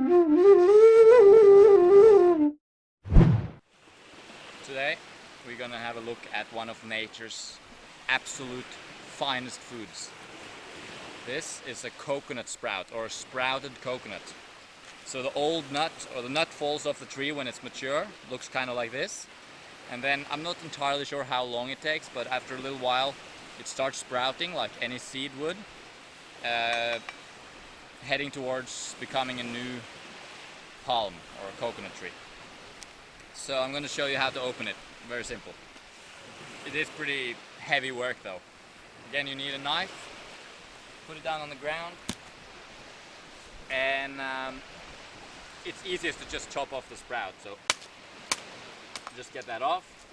Today we're gonna have a look at one of nature's absolute finest foods. This is a coconut sprout, or a sprouted coconut. So the old nut, or the nut, falls off the tree when it's mature, looks kind of like this. And then I'm not entirely sure how long it takes, but after a little while it starts sprouting like any seed would, heading towards becoming a new palm or a coconut tree. So I'm going to show you how to open it. Very simple. It is pretty heavy work though. Again, you need a knife, put it down on the ground, and it's easiest to just chop off the sprout. So just get that off,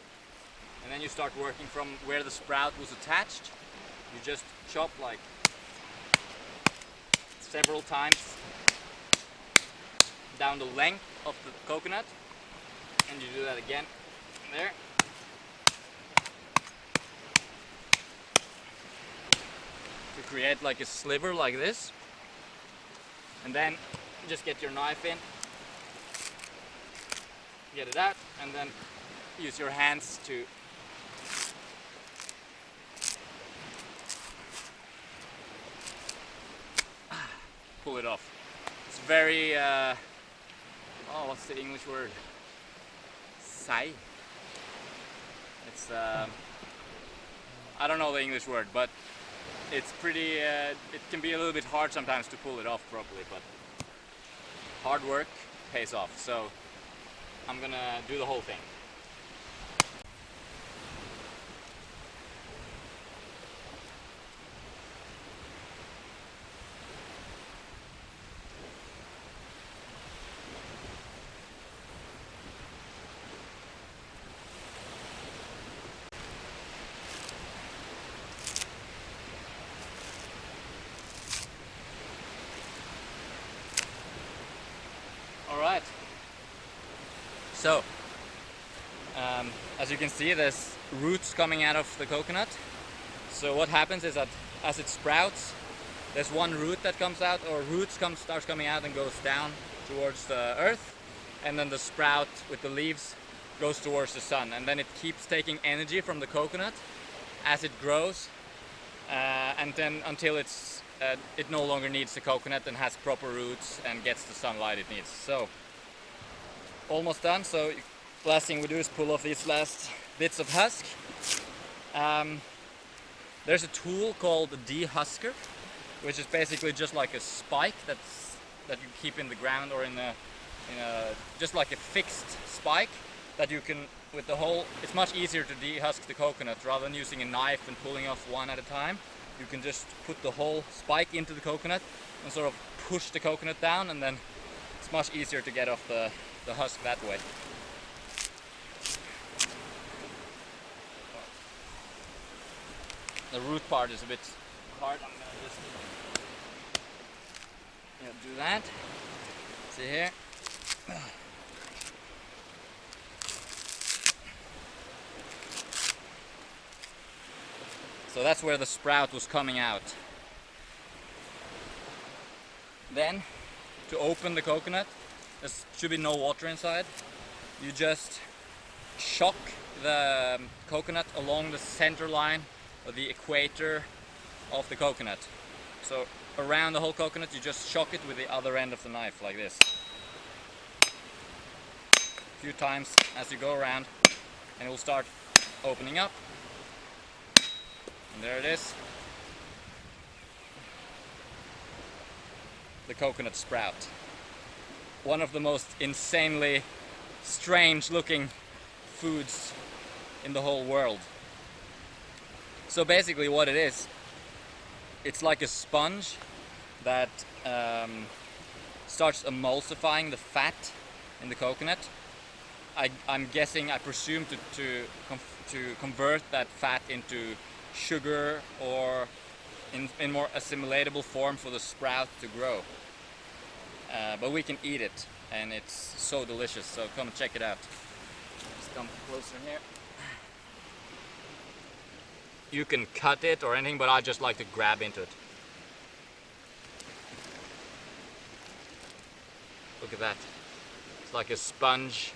and then you start working from where the sprout was attached. You just chop like several times down the length of the coconut, and you do that again there. To create like a sliver like this, and then just get your knife in, get it out, and then use your hands to pull it off. It's very oh, what's the English word? Sai. It's I don't know the English word, but it's pretty it can be a little bit hard sometimes to pull it off properly, but hard work pays off. So I'm gonna do the whole thing. Alright, so as you can see, there's roots coming out of the coconut. So what happens is that as it sprouts, there's one root that comes out, or starts coming out and goes down towards the earth, and then the sprout with the leaves goes towards the sun, and then it keeps taking energy from the coconut as it grows, and then until it no longer needs the coconut and has proper roots and gets the sunlight it needs. So almost done. So last thing we do is pull off these last bits of husk. There's a tool called a dehusker, which is basically just like a spike that you keep in the ground, or in a just like a fixed spike that you can, with the whole, it's much easier to dehusk the coconut rather than using a knife and pulling off one at a time. You can just put the whole spike into the coconut and sort of push the coconut down, and then it's much easier to get off the husk that way. The root part is a bit hard. I'm gonna just do that. See here. So that's where the sprout was coming out. Then, to open the coconut, there should be no water inside. You just shock the coconut along the center line, or the equator of the coconut. So around the whole coconut, you just shock it with the other end of the knife, like this. A few times as you go around, and it will start opening up. And there it is. The coconut sprout. One of the most insanely strange looking foods in the whole world. So basically what it is, it's like a sponge that starts emulsifying the fat in the coconut. I'm guessing, I presume to convert that fat into sugar, or in more assimilatable form for the sprout to grow. But we can eat it, and it's so delicious, so come and check it out. Just come closer here. You can cut it or anything, but I just like to grab into it. Look at that. It's like a sponge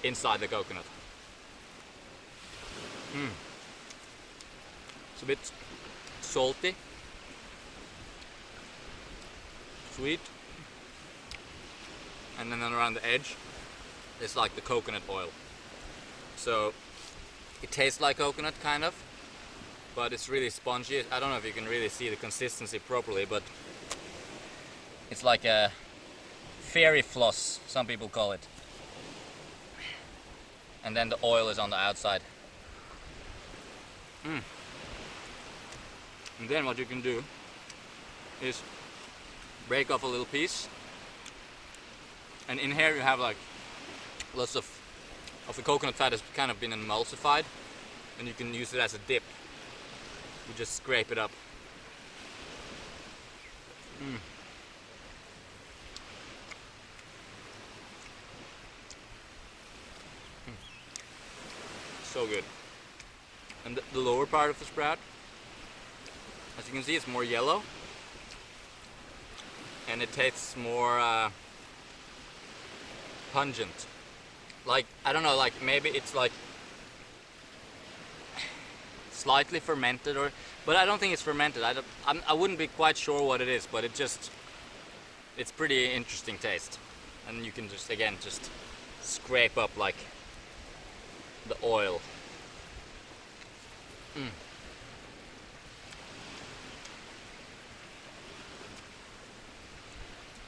inside the coconut. It's a bit salty, sweet, and then around the edge it's like the coconut oil. So it tastes like coconut kind of, but it's really spongy. I don't know if you can really see the consistency properly, but it's like a fairy floss, some people call it. And then the oil is on the outside. And then what you can do is break off a little piece, and in here you have like lots of the coconut fat has kind of been emulsified, and you can use it as a dip. You just scrape it up. So good. And the lower part of the sprout, as you can see, it's more yellow, and it tastes more pungent. Like, I don't know, like maybe it's like slightly fermented, but I don't think it's fermented. I wouldn't be quite sure what it is, but it's pretty interesting taste. And you can just, again, just scrape up like the oil.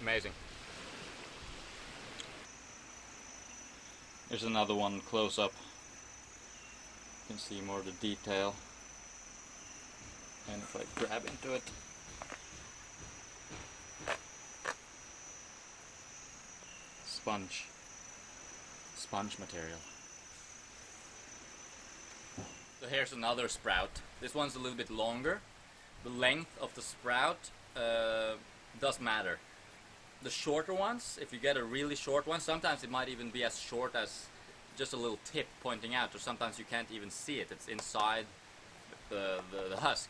Amazing. Here's another one close up. You can see more of the detail. And if I grab into it, sponge material. So here's another sprout. This one's a little bit longer. The length of the sprout does matter. The shorter ones, if you get a really short one, sometimes it might even be as short as just a little tip pointing out, or sometimes you can't even see it. It's inside the husk.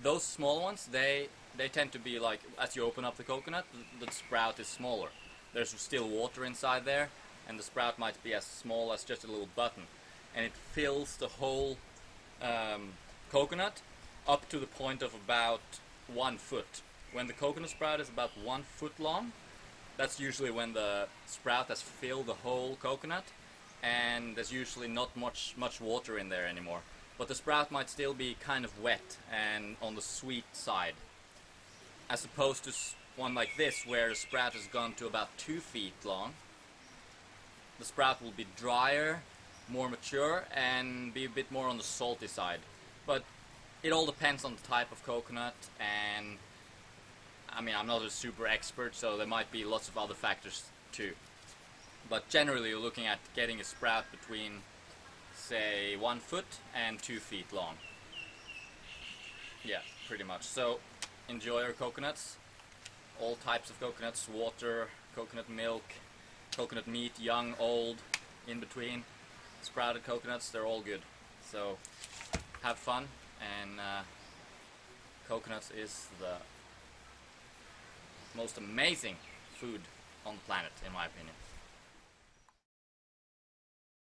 Those small ones, they tend to be like, as you open up the coconut, the sprout is smaller. There's still water inside there, and the sprout might be as small as just a little button. And it fills the whole coconut up to the point of about 1 foot. When the coconut sprout is about 1 foot long, that's usually when the sprout has filled the whole coconut, and there's usually not much water in there anymore. But the sprout might still be kind of wet and on the sweet side, as opposed to one like this where the sprout has gone to about 2 feet long. The sprout will be drier, more mature, and be a bit more on the salty side. But it all depends on the type of coconut, and I mean, I'm not a super expert, so there might be lots of other factors too. But generally you're looking at getting a sprout between, say, 1 foot and 2 feet long. Yeah, pretty much. So enjoy your coconuts. All types of coconuts, water, coconut milk, coconut meat, young, old, in between. Sprouted coconuts, they're all good. So have fun, and coconuts is the most amazing food on the planet, in my opinion.